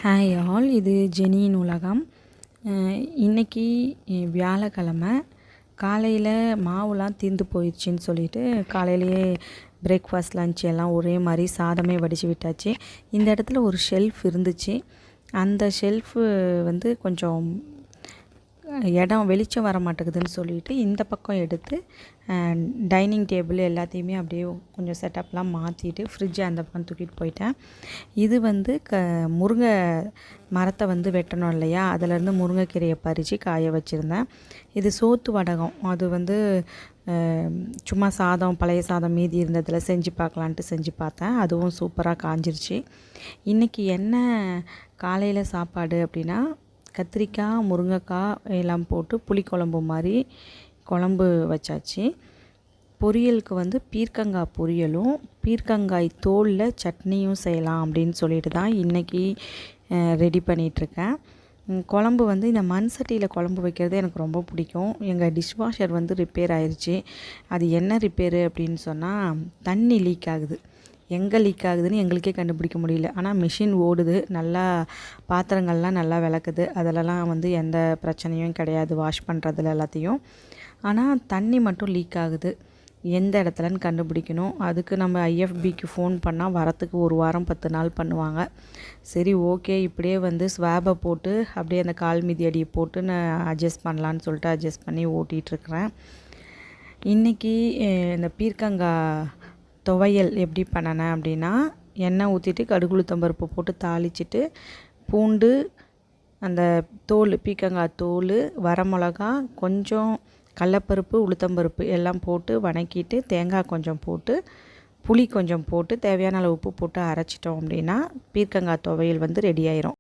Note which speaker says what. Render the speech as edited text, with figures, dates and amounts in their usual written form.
Speaker 1: Hi all, இது ஜெனியின் உலகம். இன்றைக்கி வியாழக்கிழமை காலையில் மாவுலாம் தீர்ந்து போயிடுச்சின்னு சொல்லிட்டு காலையிலேயே பிரேக்ஃபாஸ்ட் லன்ச் எல்லாம் ஒரே மாதிரி சாதமே வடித்து விட்டாச்சு. இந்த இடத்துல ஒரு ஷெல்ஃப் இருந்துச்சு. அந்த ஷெல்ஃபு கொஞ்சம் இடம் வெளிச்சம் வர மாட்டேங்குதுன்னு சொல்லிட்டு இந்த பக்கம் எடுத்து டைனிங் டேபிள் எல்லாத்தையுமே அப்படியே கொஞ்சம் செட்டப்லாம் மாற்றிட்டு ஃப்ரிட்ஜை அந்த பக்கம் தூக்கிட்டு போயிட்டேன். இது முருங்கை மரத்தை வெட்டணும் இல்லையா, அதிலேருந்து முருங்கைக்கீரையை பறித்து காய வச்சுருந்தேன். இது சோத்து வடகம். அது சும்மா சாதம், பழைய சாதம் மீதி இருந்ததில் செஞ்சு பார்க்கலான்ட்டு செஞ்சு பார்த்தேன். அதுவும் சூப்பராக காஞ்சிருச்சு. இன்றைக்கி என்ன காலையில் சாப்பாடு அப்படின்னா, கத்திரிக்காய், முருங்கைக்காய் எல்லாம் போட்டு புளிக்குழம்பு மாதிரி குழம்பு வச்சாச்சு. பொரியலுக்கு பீர்க்கங்காய் பொரியலும் பீர்க்கங்காய் தோலில் சட்னியும் செய்யலாம் அப்படின்னு சொல்லிட்டு தான் இன்றைக்கி ரெடி பண்ணிகிட்ருக்கேன். குழம்பு இந்த மண் சட்டியில் குழம்பு வைக்கிறது எனக்கு ரொம்ப பிடிக்கும். எங்கள் டிஷ்வாஷர் ரிப்பேர் ஆயிடுச்சு. அது என்ன ரிப்பேரு அப்படின்னு சொன்னால், தண்ணி லீக் ஆகுது. எங்கே லீக் ஆகுதுன்னு எங்களுக்கே கண்டுபிடிக்க முடியல. ஆனால் மிஷின் ஓடுது, நல்லா பாத்திரங்கள்லாம் நல்லா விளக்குது. அதிலலாம் எந்த பிரச்சனையும் கிடையாது வாஷ் பண்ணுறதுல எல்லாத்தையும். ஆனால் தண்ணி மட்டும் லீக் ஆகுது. எந்த இடத்துலன்னு கண்டுபிடிக்கணும். அதுக்கு நம்ம ஐஎஃபிக்கு ஃபோன் பண்ணால் வரத்துக்கு 1 வாரம் 10 நாள் பண்ணுவாங்க. சரி, ஓகே, இப்படியே ஸ்வாபை போட்டு அப்படியே அந்த கால் மீதி அடியை போட்டு நான் அட்ஜஸ்ட் பண்ணலான்னு சொல்லிட்டு அட்ஜஸ்ட் பண்ணி ஓட்டிகிட்ருக்குறேன். இன்றைக்கி இந்த பீர்க்கங்காய் துவையல் எப்படி பண்ணினேன் அப்படின்னா, எண்ணெய் ஊற்றிட்டு கடுகு உளுத்தம்பருப்பு போட்டு தாளிச்சிட்டு, பூண்டு, அந்த தோல், பீர்க்கங்காய் தோல், வரமிளகா, கொஞ்சம் கடலப்பருப்பு, உளுத்தம்பருப்பு எல்லாம் போட்டு வதக்கிட்டு, தேங்காய் கொஞ்சம் போட்டு, புளி கொஞ்சம் போட்டு, தேவையான அளவு உப்பு போட்டு அரைச்சிட்டோம் அப்படின்னா பீர்க்கங்காய் துவையல் ரெடி ஆயிரும்.